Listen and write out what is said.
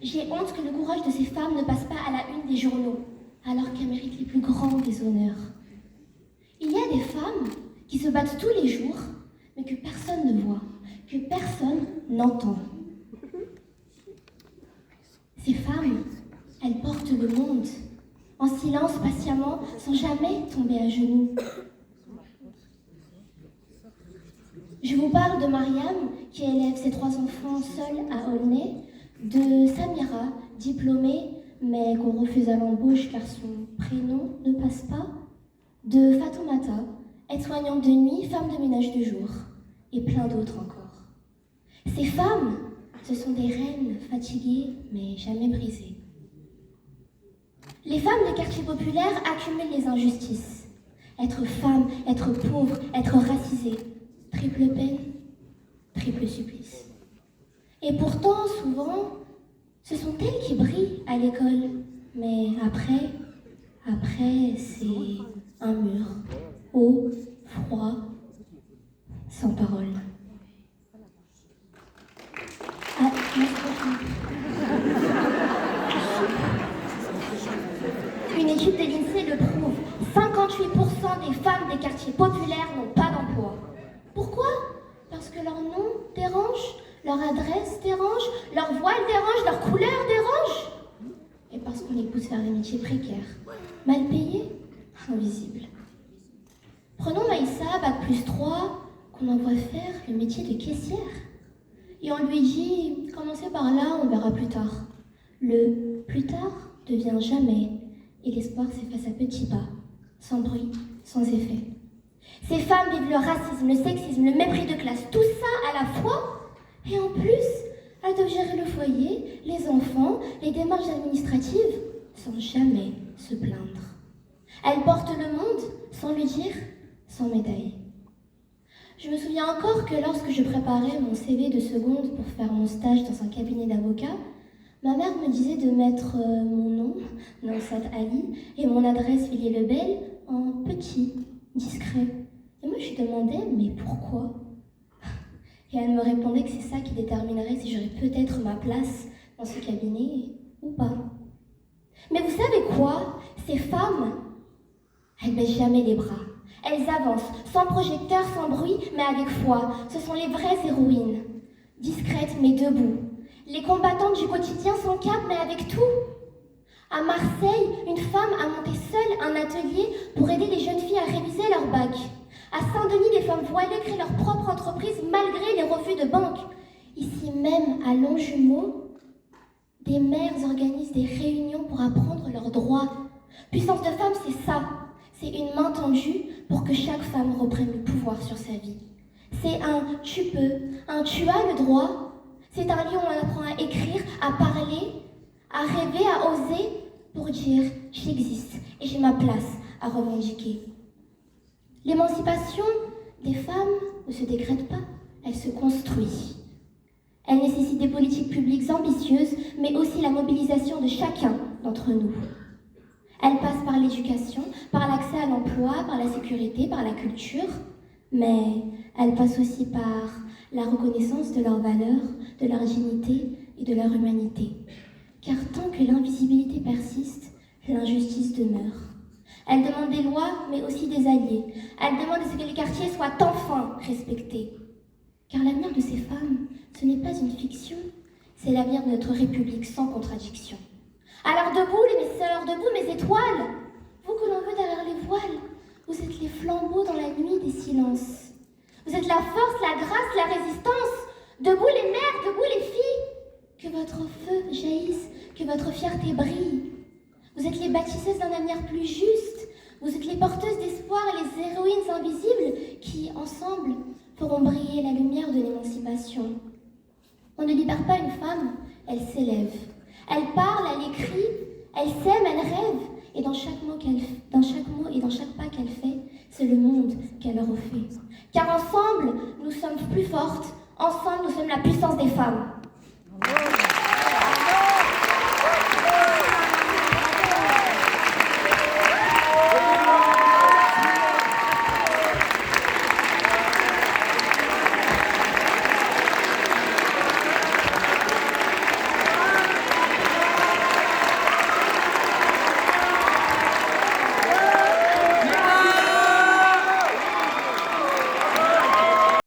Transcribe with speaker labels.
Speaker 1: J'ai honte que le courage de ces femmes ne passe pas à la une des journaux, alors qu'elles méritent les plus grands des honneurs. Il y a des femmes qui se battent tous les jours, mais que personne ne voit, que personne n'entend. Ces femmes, elles portent le monde, en silence, patiemment, sans jamais tomber à genoux. Je vous parle de Mariam, qui élève ses 3 enfants seule à Aulnay, de Samira, diplômée, mais qu'on refuse à l'embauche car son prénom ne passe pas, de Fatoumata, aide-soignante de nuit, femme de ménage de jour, et plein d'autres encore. Ces femmes, ce sont des reines fatiguées, mais jamais brisées. Les femmes des quartiers populaires accumulent les injustices. Être femme, être pauvre, être racisée, triple peine, triple supplice. Et pourtant, souvent, ce sont elles qui brillent à l'école. Mais après, c'est un mur, haut, froid, sans parole. Ah, une étude de l'INSEE le prouve, 58% des femmes des quartiers populaires n'ont pas d'emploi. Pourquoi? Parce que leur nom dérange, leur adresse dérange, leur voile dérange, leur couleur dérange. Et parce qu'on les pousse vers des métiers précaires, mal payés, invisibles. Prenons Maïssa, bac+3, qu'on envoie faire le métier de caissière. Et on lui dit, commencez par là, on verra plus tard. Le plus tard devient jamais, et l'espoir s'efface à petits pas, sans bruit, sans effet. Ces femmes vivent le racisme, le sexisme, le mépris de classe, tout ça à la fois. Et en plus, elles doivent gérer le foyer, les enfants, les démarches administratives, sans jamais se plaindre. Elles portent le monde, sans le dire, sans médaille. Je me souviens encore que lorsque je préparais mon CV de seconde pour faire mon stage dans un cabinet d'avocats, ma mère me disait de mettre mon nom, Nansat Ali, et mon adresse Villiers-le-Bel en petit, discret. Et moi je lui demandais, mais pourquoi? Et elle me répondait que c'est ça qui déterminerait si j'aurais peut-être ma place dans ce cabinet ou pas. Mais vous savez quoi? Ces femmes, elles baissent jamais les bras. Elles avancent, sans projecteur, sans bruit, mais avec foi. Ce sont les vraies héroïnes. Discrètes mais debout. Les combattantes du quotidien sans cap mais avec tout. À Marseille, une femme a monté seule un atelier pour aider les jeunes filles à réviser leur bac. À Saint-Denis, des femmes voilées créent leur propre entreprise malgré les refus de banque. Ici même, à Longjumeau, des mères organisent des réunions pour apprendre leurs droits. Puissance de femme, c'est ça. C'est une main tendue pour que chaque femme reprenne le pouvoir sur sa vie. C'est un « tu peux », un « tu as le droit ». C'est un lieu où on apprend à écrire, à parler, à rêver, à oser, pour dire « j'existe et j'ai ma place à revendiquer ». L'émancipation des femmes ne se décrète pas, elle se construit. Elle nécessite des politiques publiques ambitieuses, mais aussi la mobilisation de chacun d'entre nous. Elle passe par l'éducation, par l'accès à l'emploi, par la sécurité, par la culture, mais elle passe aussi par la reconnaissance de leurs valeurs, de leur dignité et de leur humanité. Car tant que l'invisibilité persiste, l'injustice demeure. Elle demande des lois, mais aussi des alliés. Elle demande à ce que les quartiers soient enfin respectés. Car l'avenir de ces femmes, ce n'est pas une fiction, c'est l'avenir de notre République sans contradiction. Alors debout, mes sœurs, debout, mes étoiles, vous que l'on veut derrière les voiles, vous êtes les flambeaux dans la nuit des silences. Vous êtes la force, la grâce, la résistance. Debout les mères, debout les filles, que votre feu jaillisse, que votre fierté brille. Vous êtes les bâtisseuses d'un avenir plus juste. Vous êtes les porteuses d'espoir et les héroïnes invisibles qui, ensemble, feront briller la lumière de l'émancipation. On ne libère pas une femme, elle s'élève. Elle parle, elle écrit, elle s'aime, elle rêve. Et dans chaque mot et dans chaque pas qu'elle fait, c'est le monde qu'elle refait. Car ensemble, nous sommes plus fortes. Ensemble, nous sommes la puissance des femmes.